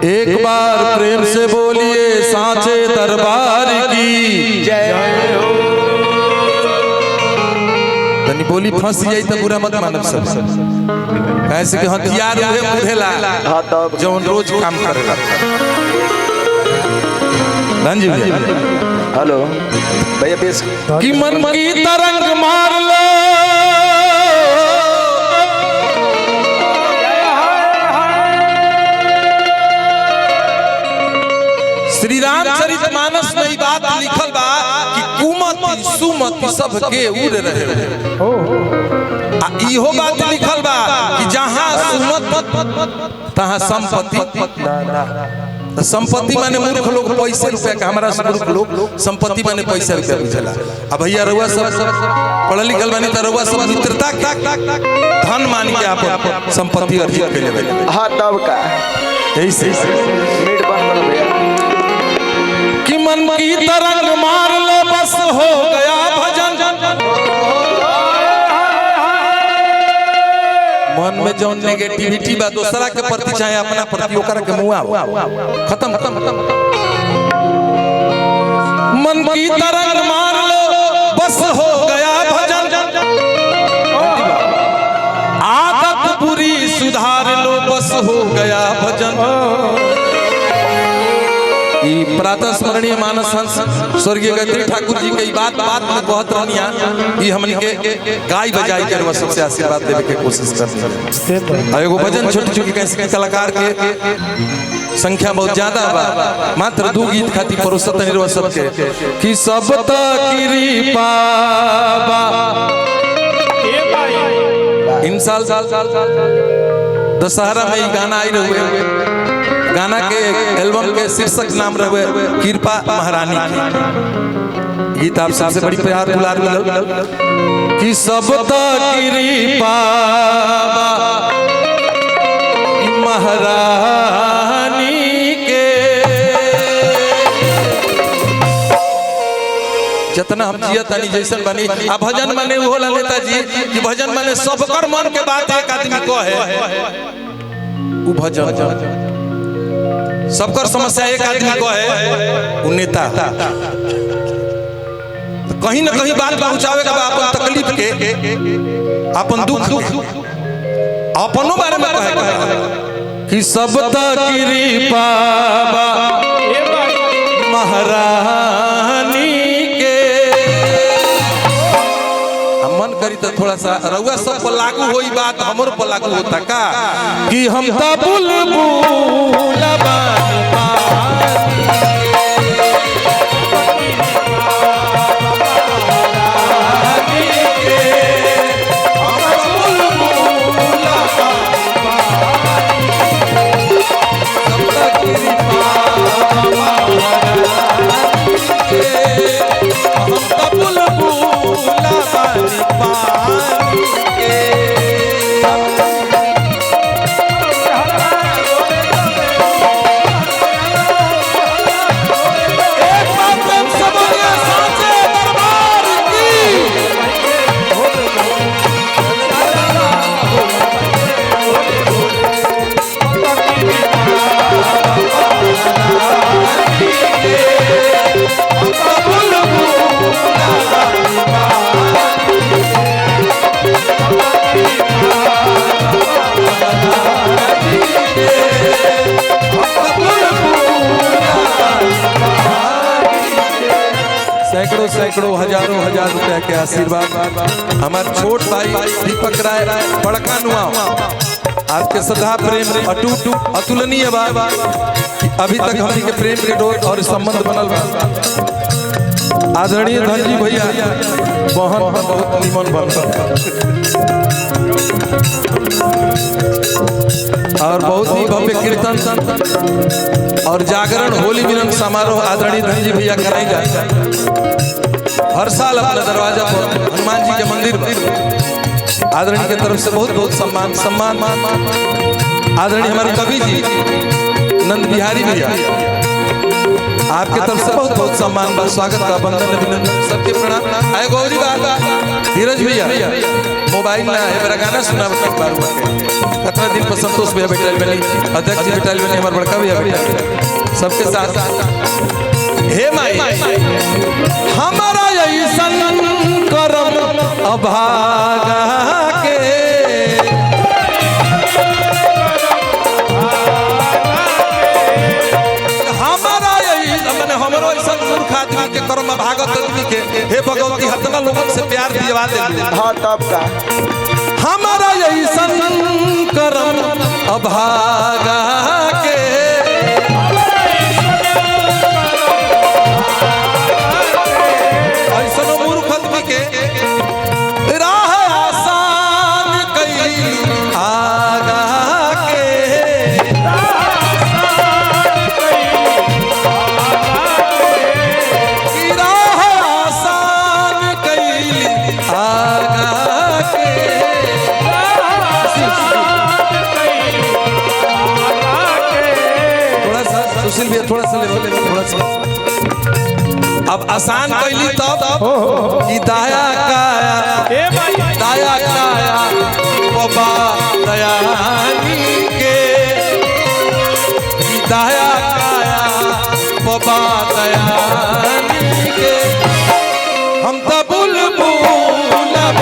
एक बार प्रेम से बोलिए सांचे दरबार की जय हो। तनी बोली फंस जाई तो बुरा मत मानब सब कैसे कि हथियार उहे मुधेला जौन रोज काम करेला। धनजी भैया हेलो भैया पेश कि मन की तरंग मार लो श्री रामचरितमानस में ई बात लिखल बा कि कुमति सुमति सब के उड़ रहे आ इहो बात लिखल बा कि जहां सुमति तहां संपत्ति। संपत्ति माने मूर्ख लोग पैसे रुपया का, हमारा मूर्ख लोग संपत्ति माने पैसा रुपया बुझला। अब भैया रउआ सब पढ़ल लिखल बानी त रउआ सब मित्रता धन मान के आप संपत्ति अर्जित कैले बानी। हां तब का ऐसे मीट बन भैया कि मन की तरंग मार लो बस हो गया भजन। मन में जौन नेगेटिविटी बा दूसरा के प्रति चाहे अपना प्रति ओकरा के मुआ खत्म खत्म खत्म। मन की तरंग मार लो बस हो गया भजन। आदत बुरी सुधार लो बस हो गया भजन। प्रातः स्मरणीय मानस हंस स्वर्गीय गायत्री ठाकुर जी के बात बात में बहुत रहनिया ई हमनी के गाय बजाई के रवा सबसे आशीर्वाद देवे के कोशिश करनी है। एगो भजन छोटी छोटी कैसे कलाकार के संख्या बहुत ज्यादा बा, मात्र 2 गीत खातिर परोसत निर्वा सबके कि सब त कृपा बा। इन साल दशहरा में ई गाना आई रहे। गाना के एल्बम के शीर्षक नाम रहे कृपा महारानी की। गीत आप सबसे बड़ी प्यार दुलार मिलल कि सब त कृपा महारानी के। जितना हम जिया तानी जैसन बनी आ भजन माने वो होला नेताजी कि भजन माने सबकर मन के बात एक आदमी कहे उ भजन। सबकर समस्या एक आदमी को है उ नेता। तो कहीं ना कहीं बात पहुंचावे का अपन तकलीफ के अपन दुख अपनों बारे में कहे कि सब त कृपा महारानी के। मन करी तो थोड़ा सा रउआ सब पर लागू होई बात हमरो पर लागू होता का कि हम त बुलबुल सैकड़ों हजारों हजार रुपया के आशीर्वाद हमारे छोट भाई दीपक राय बड़का नुआ आपके श्रद्धा प्रेम अटूट अतुलनीय बा। अभी तक हमनी के प्रेम के डोर और संबंध बनल बा। आदरणीय धनजी भैया बहुत बहुत निमन बन और बहुत ही भव्य कीर्तन और जागरण होली मिलन समारोह आदरणीय धनजी भैया कराई जाए हर साल अपने दरवाजा पर हनुमान जी के मंदिर पर। आदरणीय की तरफ से बहुत बहुत सम्मान आदरणीय हमारे कवि जी नंद बिहारी भैया आपके तरफ से बहुत बहुत सम्मान बा, स्वागत का बंदन अभिनंदन सबके प्रणाम। आए गौरी बात धीरज भैया मोबाइल ना है मेरा गाना सुना एक बार कितना दिन पर संतोष भैया बैठल बनी, अध्यक्ष जी बैठल बनी, हमारे बड़का भैया बैठल, सबके साथ हे माई हमारा ऐसन करम अभागा के हमरो ऐसा मूर्ख आदमी के कर्म भागत आदमी के हे भगवती हतना लोगन से प्यार दिवा दे। हाँ तब का हमारा ऐसा कर्म अभागा के ऐसा मूर्ख आदमी के राह आसान कई आगा के थोड़ा सा थोड़ा सा अब आसान कैली तब कि दाया काया बाबा दयानी के दाया काया बाबा दयानी के हम तो बुलबुल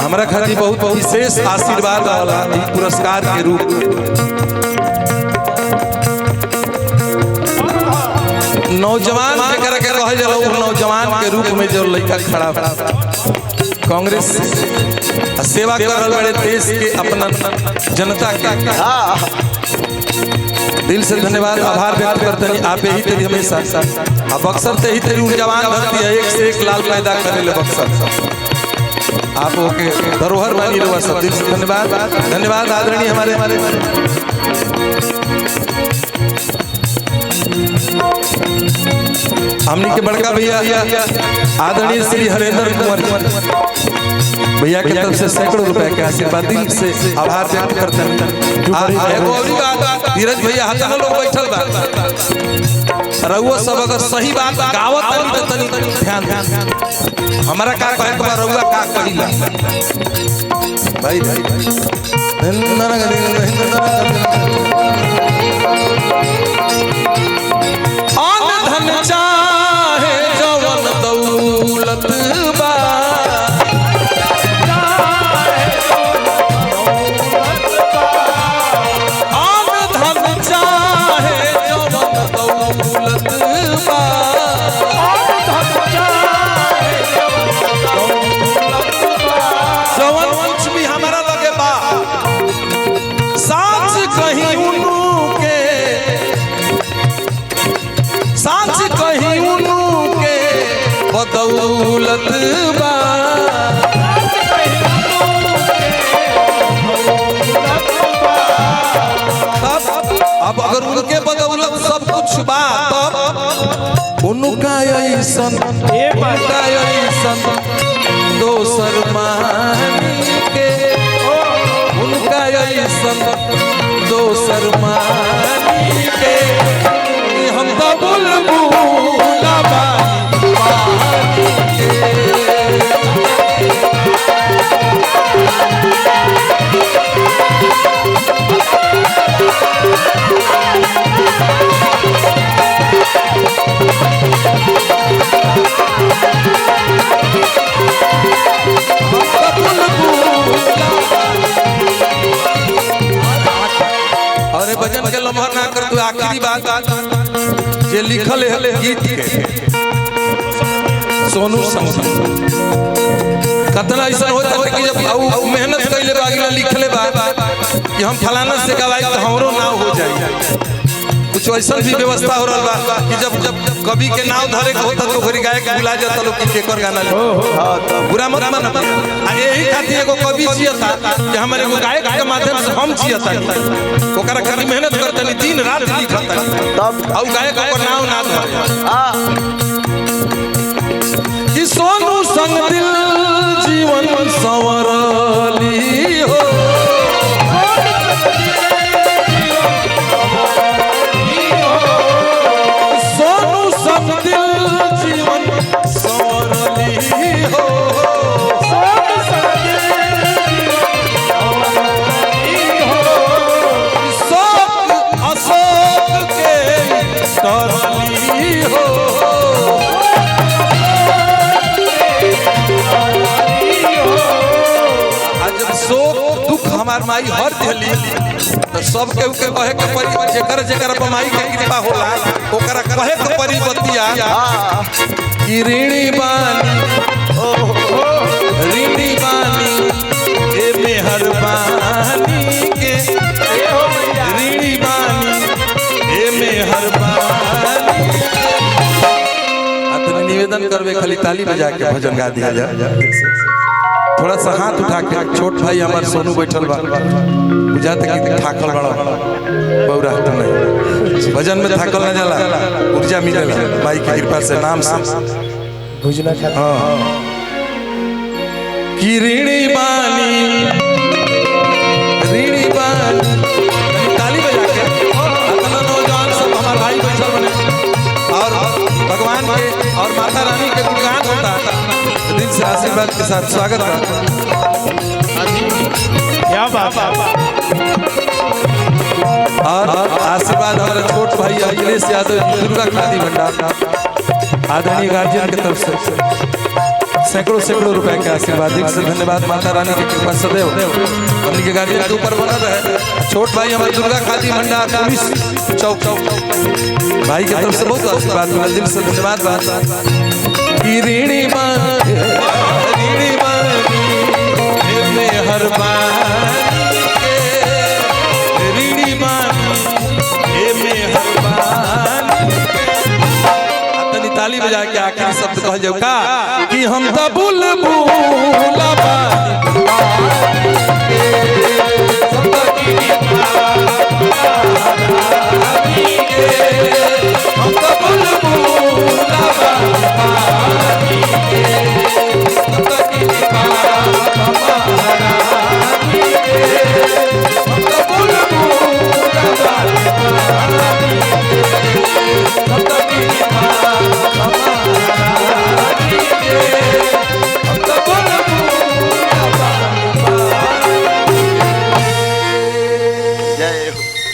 हमारा खातिर बहुत विशेष आशीर्वाद वाला पुरस्कार के रूप नौजवान नौजवान के रूप में जो लड़का खड़ा कांग्रेस सेवा कर रहे बड़े देश के अपना जनता के दिल से धन्यवाद आभार व्यक्त करते हैं। आप यही तेरी हमेशा अब बक्सर से ही तेरी जवान धरती है, एक से एक लाल पैदा करने ले बक्सर आप ओके धरोहर बनी रहो सब। दिल से धन्यवाद धन्यवाद आदरणीय हमारे हमने के बड़का भैया आदरणीय श्री हरेंद्र कुमार भैया की तरफ से सैकड़ों रुपए के आशीर्वाद दिल से आभार व्यक्त करते हैं। धीरज भैया हतना लोग बैठल बा रउआ सब अगर सही बात गावत तनी ध्यान हमारा का कहे बा रउआ का कहिला भाई आन धन चाहे जवन दौलत बा दौलत बा अब अगर उनके बदौलत सब कुछ बा तब उनका ऐसन दोसर मानी के उनका ऐसन दोसर मानी के हम तो बुलबुल बानी भजन के लम्हा ना कर तू आखिरी बात जे लिखल है गीत के सोनू संग कतना ऐसा होता है कि जब मेहनत कैले बा कि लिखले बा कि हम फलाना से गवाई तो हमरो नाम हो जाए। कुछ ऐसा भी व्यवस्था हो रहा बा कि जब कवि के नाम धरे के होता तो घरी गायक बुला जाता लोग कि केकर गाना ले बुरा मत मानो। आ यही खातिर एगो कवि जियता कि हमरे एगो गायक के माध्यम से हम जियता ओकरा खाली मेहनत करतनी दिन रात लिखता तब और गायक ओकर नाम ना धरे कि सोनू संग दिल जीवन संवरली हो सोनू संग दिल जीवन संवरली हो शोक अशोक के तरली हो शोक दुख हमार माई हर दिली तो सब के कहे के परी जेकर जेकर माई के कृपा होला ओकरा कहे के परी बतिया कि ऋणी बानी ए मेहरबानी के ऋणी बानी ए मेहरबानी। आतने निवेदन करवे खाली ताली बजा के भजन गा दिया जाए। थोड़ा सा हाथ उठा के छोट भाई हमारे सोनू बैठल बा बुझाते कि थाकल बड़ा बहुरा नहीं भजन में थाकल ना जाला ऊर्जा मिलेला भाई की कृपा से नाम से भुजना हां कि ऋणी बानी ताली बजा के इतना नौजवान सब हमारे भाई बैठल बने और भगवान के और माता रानी के गुणगान होता दिल से आशीर्वाद के साथ स्वागत क्या बात और आशीर्वाद हमारे छोट भाई अखिलेश यादव दुर्गा खादी भंडार आदरणीय गार्जियन की तरफ से सैकड़ों रुपए के आशीर्वाद दिल से धन्यवाद। माता रानी की कृपा सदैव हमने के गार्जियन के ऊपर बना रहे। छोट भाई हमारे दुर्गा खादी भंडार पुलिस चौक भाई की तरफ से बहुत आशीर्वाद मिला दिल से धन्यवाद। ऋणी बानी मेहरबानी के ऋणी बानी मेहरबानी ताली बजा के आखिरी शब्द कह जाओ का कि हम तो बुलबुल